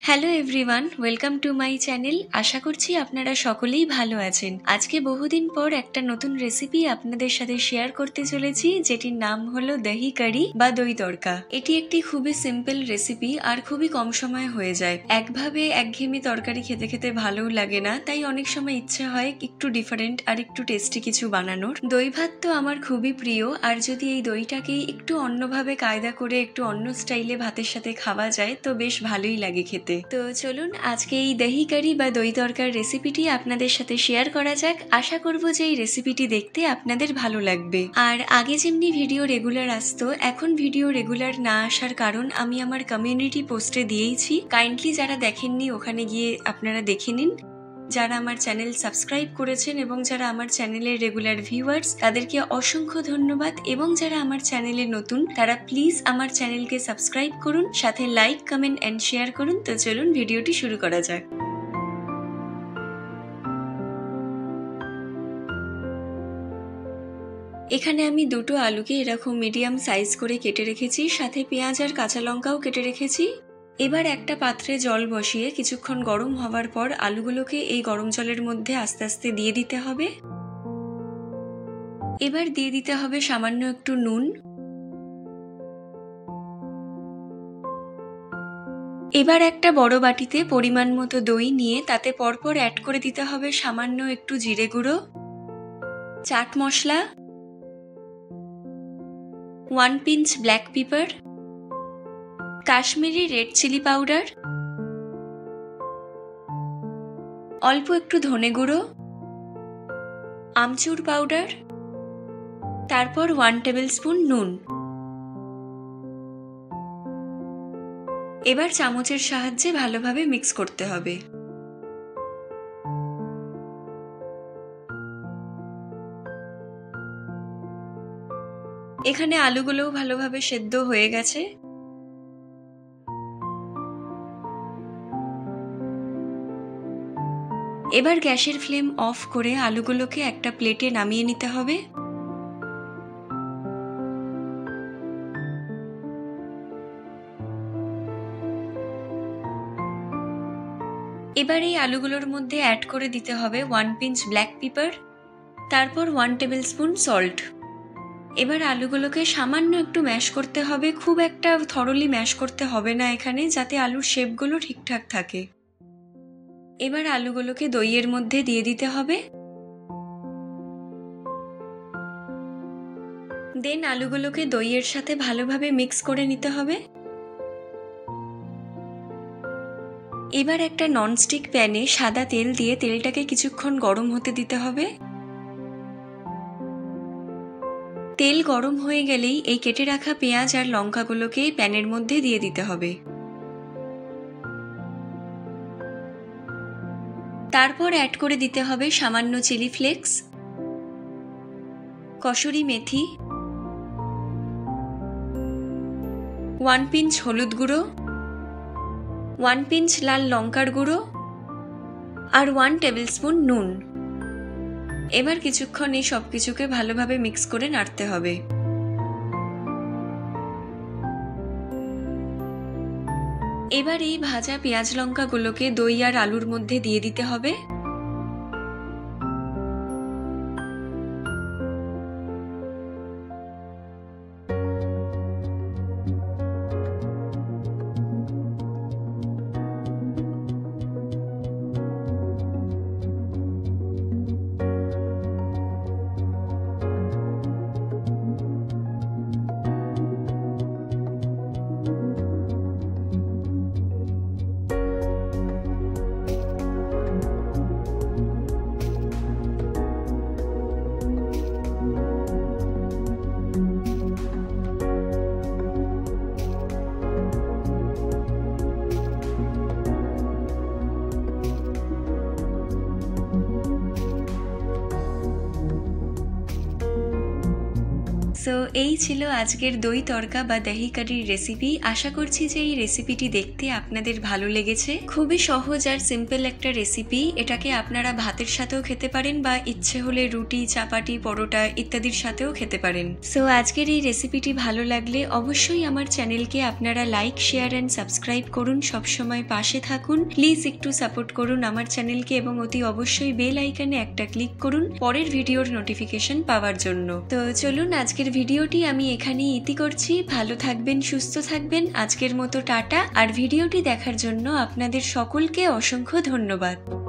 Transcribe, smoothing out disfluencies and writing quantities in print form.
Hello everyone, welcome to my channel. আশা করছি আপনারা সকলেই ভালো আছেন। আজকে বহুদিন পর একটা নতুন রেসিপি আপনাদের সাথে শেয়ার করতে চলেছি, যেটির নাম হলো দহি কারি বা দই তড়কা। এটি একটি খুবই সিম্পল রেসিপি আর খুবই কম সময়ে হয়ে যায়। একভাবে একঘেয়েমি তরকারি খেতে খেতে ভালোও লাগে না, তাই অনেক সময় ইচ্ছে হয় একটু ডিফারেন্ট আর একটু টেস্টি কিছু বানানোর। দই ভাত তো আমার খুবই প্রিয়, আর যদি এই দইটাকেই একটু অন্যভাবে কায়দা করে একটু অন্য স্টাইলে ভাতের সাথে খাওয়া যায় তো বেশ ভালোই লাগে খেতে। তো চলুন আজকে এই দহি কারি বা দই তড়কার রেসিপিটি আপনাদের সাথে শেয়ার করা যাক। আশা করব যে এই রেসিপিটি দেখতে আপনাদের ভালো লাগবে। আর আগে যেমনি ভিডিও রেগুলার আসতো, এখন ভিডিও রেগুলার না আসার কারণ আমি আমার কমিউনিটি পোস্টে দিয়েইছি। কাইন্ডলি যারা দেখেননি ওখানে গিয়ে আপনারা দেখে নিন। যারা আমার চ্যানেল সাবস্ক্রাইব করেছেন এবং যারা আমার চ্যানেলের রেগুলার ভিউয়ার্স, তাদেরকে অসংখ্য ধন্যবাদ। এবং যারা আমার চ্যানেলে নতুন, তারা প্লিজ আমার চ্যানেলকে সাবস্ক্রাইব করুন, সাথে লাইক, কমেন্ট এন্ড শেয়ার করুন। তো চলুন ভিডিওটি শুরু করা যাক। এখানে আমি দুটো আলুকে এরকম মিডিয়াম সাইজ করে কেটে রেখেছি, সাথে পেঁয়াজ আর কাঁচা লঙ্কাও কেটে রেখেছি। এবার একটা পাত্রে জল বসিয়ে কিছুক্ষণ গরম হওয়ার পর আলুগুলোকে এই গরম জলের মধ্যে আস্তে আস্তে দিয়ে দিতে হবে। এবার দিয়ে দিতে হবে সামান্য একটু নুন। এবার একটা বড় বাটিতে পরিমাণ মতো দই নিয়ে তাতে পরপর অ্যাড করে দিতে হবে সামান্য একটু জিরে গুঁড়ো, chaat masala, 1 pinch black pepper, Kashmiri red chilli powder, অল্প একটু ধনে গুঁড়ো, আমচুর পাউডার, তারপর 1 টেবিল স্পুন নুন। এবার চামচের সাহায্যে ভালোভাবে মিক্স করতে হবে। এখানে আলুগুলোও ভালোভাবে সেদ্ধ হয়ে গেছে। এবার গ্যাসের ফ্লেম অফ করে আলুগুলোকে একটা প্লেটে নামিয়ে নিতে হবে। এবার এই আলুগুলোর মধ্যে অ্যাড করে দিতে হবে 1 পিঞ্চ ব্ল্যাক পেপার, তারপর 1 টেবিল স্পুন সল্ট। এবার আলুগুলোকে সামান্য একটু ম্যাশ করতে হবে, খুব একটা থরলি ম্যাশ করতে হবে না এখানে, যাতে আলুর শেপগুলো ঠিকঠাক থাকে। এবার আলুগুলোকে দইয়ের মধ্যে দিয়ে দিতে হবে। দেন আলুগুলোকে দইয়ের সাথে ভালোভাবে মিক্স করে নিতে হবে। এবার একটা ননস্টিক প্যানে সাদা তেল দিয়ে তেলটাকে কিছুক্ষণ গরম হতে দিতে হবে। তেল গরম হয়ে গেলেই এই কেটে রাখা পেঁয়াজ আর লঙ্কাগুলোকে প্যানের মধ্যে দিয়ে দিতে হবে। তারপর অ্যাড করে দিতে হবে সামান্য chilli flakes, kasuri methi, 1 pinch হলুদ গুঁড়ো, 1 পিঞ্চ লাল লঙ্কার গুঁড়ো আর 1 টেবিল স্পুন নুন। এবার কিছুক্ষণ এই সব কিছুকে ভালোভাবে মিক্স করে নাড়তে হবে। এবার এই ভাজা পেঁয়াজ লঙ্কাগুলোকে দই আর আলুর মধ্যে দিয়ে দিতে হবে। সো এই ছিল আজকের দই তড়কা বা দহি কারির রেসিপি। আশা করছি যে এই রেসিপিটি দেখতে আপনাদের ভালো লেগেছে। খুবই সহজ আর সিম্পল একটা রেসিপি। এটাকে আপনারা ভাতের সাথেও খেতে পারেন বা ইচ্ছে হলে রুটি, চাপাটি, পরোটা ইত্যাদির সাথেও খেতে পারেন। সো আজকের এই রেসিপিটি ভালো লাগলে অবশ্যই আমার চ্যানেলকে আপনারা লাইক, শেয়ার অ্যান্ড সাবস্ক্রাইব করুন। সবসময় পাশে থাকুন। প্লিজ একটু সাপোর্ট করুন আমার চ্যানেলকে এবং অতি অবশ্যই বেল আইকনে একটা ক্লিক করুন পরের ভিডিওর নোটিফিকেশন পাওয়ার জন্য। তো চলুন আজকের ভিডিওটি আমি এখানেই ইতি করছি। ভালো থাকবেন, সুস্থ থাকবেন। আজকের মতো টাটা। আর ভিডিওটি দেখার জন্য আপনাদের সকলকে অসংখ্য ধন্যবাদ।